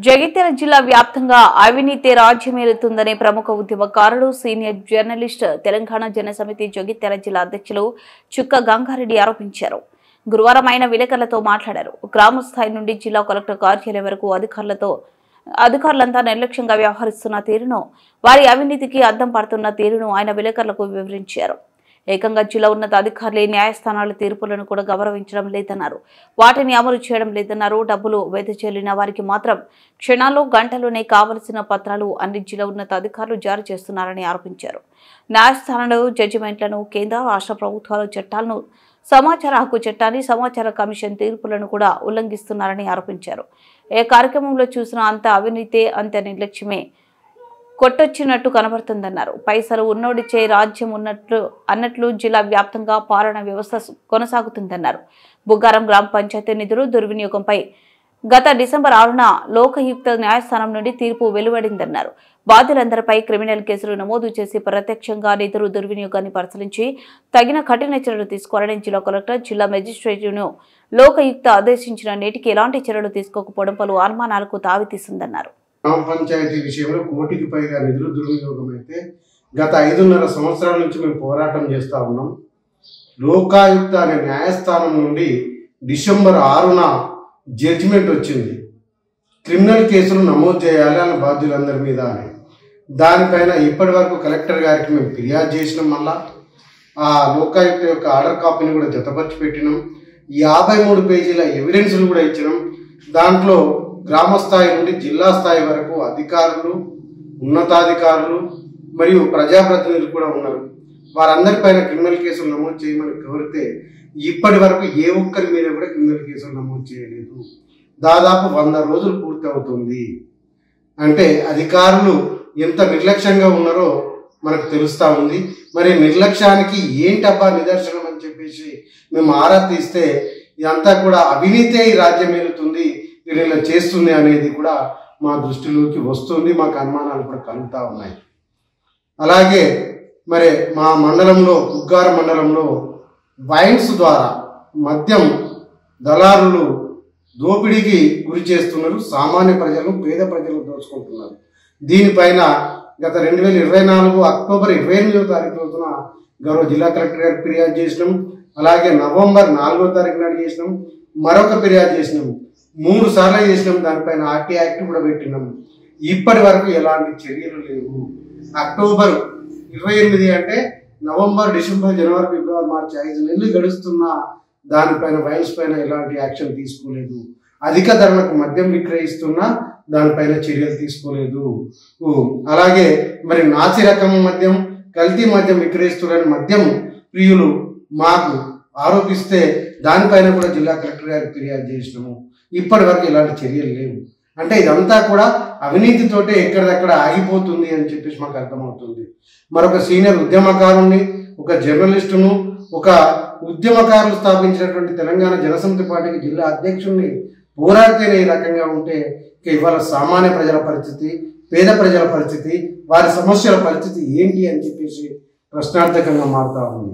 జగిత్యాల జిల్లా వ్యాప్తంగా అవినీతి రాజ్యమేలుతుందనే ప్రముఖ ఉద్యమకారుడు సీనియర్ జర్నలిస్ట్ తెలంగాణ జనసమితి జగిత్యాల జిల్లా అధ్యక్షులు చుక్క గంగారెడ్డి ఆరోపించారు. గురువారం ఆయన విలేకరులతో మాట్లాడారు. గ్రామ స్థాయి నుండి జిల్లా కలెక్టర్ కార్యాలయం వరకు అధికారులంతా నిర్లక్ష్యంగా వ్యవహరిస్తున్న తీరును, వారి అవినీతికి అద్దం పడుతున్న తీరును ఆయన విలేకరులకు వివరించారు. ఏకంగా జిల్లా ఉన్నత అధికారులే న్యాయస్థానాల తీర్పులను కూడా గౌరవించడం లేదన్నారు. వాటిని అమలు చేయడం లేదన్నారు. డబ్బులు వెదజల్లిన వారికి మాత్రం క్షణాల్లో గంటలోనే కావలసిన పత్రాలు అన్ని జిల్లా ఉన్నత అధికారులు జారీ చేస్తున్నారని ఆరోపించారు. న్యాయస్థానాలు జడ్జిమెంట్లను, కేంద్ర రాష్ట్ర ప్రభుత్వాల చట్టాలను, సమాచార హక్కు చట్టాన్ని, సమాచార కమిషన్ తీర్పులను కూడా ఉల్లంఘిస్తున్నారని ఆరోపించారు. ఏ కార్యక్రమంలో చూసినా అంత అవినీతే, అంత నిర్లక్ష్యమే కొట్టొచ్చినట్టు కనబడుతుందన్నారు. పైసలు ఉన్నోడిచే రాజ్యం అన్నట్లు జిల్లా వ్యాప్తంగా పాలన వ్యవస్థ కొనసాగుతుందన్నారు. బుగ్గారం గ్రామ పంచాయతీ నిధులు దుర్వినియోగంపై గత డిసెంబర్ 6న లోకయుక్త న్యాయస్థానం నుండి తీర్పు వెలువడిందన్నారు. బాధ్యులందరిపై క్రిమినల్ కేసులు నమోదు చేసి ప్రత్యక్షంగా నిధులు దుర్వినియోగాన్ని పరిశీలించి తగిన కఠిన చర్యలు తీసుకోవాలని జిల్లా కలెక్టర్, జిల్లా మెజిస్ట్రేట్ను లోకయుక్త ఆదేశించిన నేటికి ఎలాంటి చర్యలు తీసుకోకపోవడం పలు అనుమానాలకు తావితీస్తుందన్నారు. గ్రామ పంచాయతీ విషయంలో కోటికి పైగా నిధులు దుర్వినియోగం అయితే గత 5.5 సంవత్సరాల నుంచి మేము పోరాటం చేస్తూ ఉన్నాం. లోకాయుక్త అనే న్యాయస్థానం నుండి డిసెంబర్ 6న జడ్జిమెంట్ వచ్చింది. క్రిమినల్ కేసులు నమోదు చేయాలి అని బాధ్యులందరి మీద అని. దానిపైన ఇప్పటి వరకు కలెక్టర్ గారికి మేము ఫిర్యాదు చేసినాం. మళ్ళా ఆ లోకాయుక్త యొక్క ఆర్డర్ కాపీని కూడా జతపరిచి పెట్టినాం. 53 పేజీల ఎవిడెన్స్లు కూడా ఇచ్చినాం. దాంట్లో గ్రామ స్థాయి నుండి జిల్లా స్థాయి వరకు అధికారులు, ఉన్నతాధికారులు మరియు ప్రజాప్రతినిధులు కూడా ఉన్నారు. వారందరిపైన క్రిమినల్ కేసులు నమోదు చేయమని కోరితే ఇప్పటి వరకు ఏ ఒక్కరి మీద కూడా క్రిమినల్ కేసులు నమోదు చేయలేదు. దాదాపు 100 రోజులు పూర్తి అవుతుంది. అంటే అధికారులు ఎంత నిర్లక్ష్యంగా ఉన్నారో మనకు తెలుస్తూ ఉంది. మరి నిర్లక్ష్యానికి ఏంటబ్బా నిదర్శనం అని చెప్పేసి మేము ఆరా తీస్తే ఇదంతా కూడా అవినీతే ఈ రాజ్యం ఏలుతుంది, ఇలా చేస్తుంది అనేది కూడా మా దృష్టిలోకి వస్తుంది. మాకు అనుమానాలు కూడా కలుగుతూ ఉన్నాయి. అలాగే మరి మా మండలంలో, ఉగ్గార మండలంలో వైన్స్ ద్వారా మద్యం దళారులు దోపిడీకి గురి చేస్తున్నారు. సామాన్య ప్రజలను, పేద ప్రజలను దోచుకుంటున్నారు. దీనిపైన గత 2024 అక్టోబర్ 28వ తారీఖు రోజున గౌరవ జిల్లా కలెక్టర్ గారికి ఫిర్యాదు చేసినాం. అలాగే నవంబర్ 4వ తారీఖు నాడు చేసినాం. మరొక ఫిర్యాదు చేసినాం. 3 సార్లు చేసినాం. దానిపైన ఆర్టీ యాక్ట్ కూడా పెట్టినాం. ఇప్పటి వరకు ఎలాంటి చర్యలు లేవు. అక్టోబర్ 28 అంటే నవంబర్, డిసెంబర్, జనవరి, ఫిబ్రవరి, మార్చి 5 నెలలు గడుస్తున్నా దానిపైన వైన్స్ పైన ఎలాంటి యాక్షన్ తీసుకోలేదు. అధిక ధరలకు మద్యం విక్రయిస్తున్నా దానిపైన చర్యలు తీసుకోలేదు. అలాగే మరి నాసి రకం మద్యం, కల్తీ మద్యం విక్రయిస్తున్న మద్యం ప్రియులు మాకు ఆరోపిస్తే దానిపైన కూడా జిల్లా కలెక్టర్ గారికి ఫిర్యాదు చేసినాము. ఇప్పటి వరకు ఇలాంటి చర్యలు లేవు. అంటే ఇదంతా కూడా అవినీతితోటే ఎక్కడిదక్కడ ఆగిపోతుంది అని చెప్పేసి మాకు అర్థమవుతుంది. మరొక సీనియర్ ఉద్యమకారుణ్ణి, ఒక జర్నలిస్టును, ఒక ఉద్యమకారులు స్థాపించినటువంటి తెలంగాణ జనసమితి పార్టీకి జిల్లా అధ్యక్షుడిని పోరాడితేనే ఈ రకంగా ఉంటే ఇవాళ సామాన్య ప్రజల పరిస్థితి, పేద ప్రజల పరిస్థితి, వారి సమస్యల పరిస్థితి ఏంటి అని చెప్పేసి ప్రశ్నార్థకంగా మారుతా ఉంది.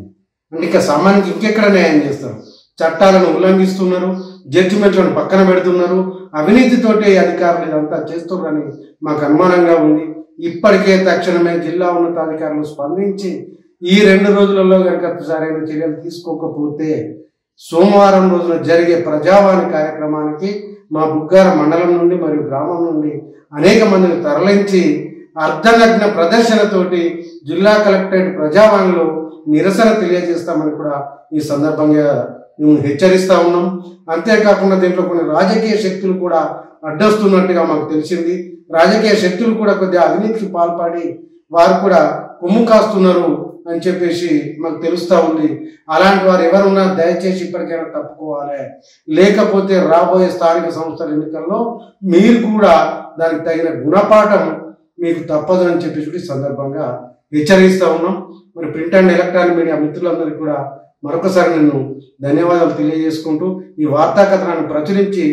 అంటే ఇక సామాన్యునికి ఇంకెక్కడ న్యాయం చేస్తారు? చట్టాలను ఉల్లంఘిస్తున్నారు, జడ్జిమెంట్లను పక్కన పెడుతున్నారు, అవినీతితోటే అధికారులు ఇదంతా చేస్తున్నారని మాకు అనుమానంగా ఉంది. ఇప్పటికే తక్షణమే జిల్లా ఉన్నతాధికారులు స్పందించి ఈ 2 రోజులలో కనుక సరైన చర్యలు తీసుకోకపోతే సోమవారం రోజున జరిగే ప్రజావాణి కార్యక్రమానికి మా బుగ్గార మండలం నుండి మరియు గ్రామం నుండి అనేక మందిని తరలించి అర్ధనగ్న ప్రదర్శనతోటి జిల్లా కలెక్టరేట్ ప్రజావాణిలో నిరసన తెలియజేస్తామని కూడా ఈ సందర్భంగా మేము హెచ్చరిస్తూ ఉన్నాం. అంతేకాకుండా దీంట్లో కొన్ని రాజకీయ శక్తులు కూడా అడ్డొస్తున్నట్టుగా మాకు తెలిసింది. రాజకీయ శక్తులు కూడా కొద్దిగా అవినీతికి పాల్పడి వారు కూడా కొమ్ము కాస్తున్నారు అని చెప్పేసి మాకు తెలుస్తూ ఉంది. అలాంటి వారు ఎవరున్నా దయచేసి ఇప్పటికైనా తప్పుకోవాలి. లేకపోతే రాబోయే స్థానిక సంస్థల ఎన్నికల్లో మీరు కూడా దానికి తగిన గుణపాఠం మీకు తప్పదు అని చెప్పేసి సందర్భంగా హెచ్చరిస్తూ ఉన్నాం. మరి ప్రింట్ అండ్ ఎలక్ట్రానిక్ మీడియా మిత్రులందరికీ కూడా మరొకసారి నేను ధన్యవాదాలు తెలియజేసుకుంటూ ఈ వార్తా కథనాన్ని ప్రచురించి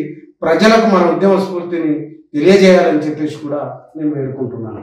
ప్రజలకు మన ఉద్యమ స్ఫూర్తిని తెలియజేయాలని చెప్పేసి కూడా నేను వేడుకుంటున్నాను.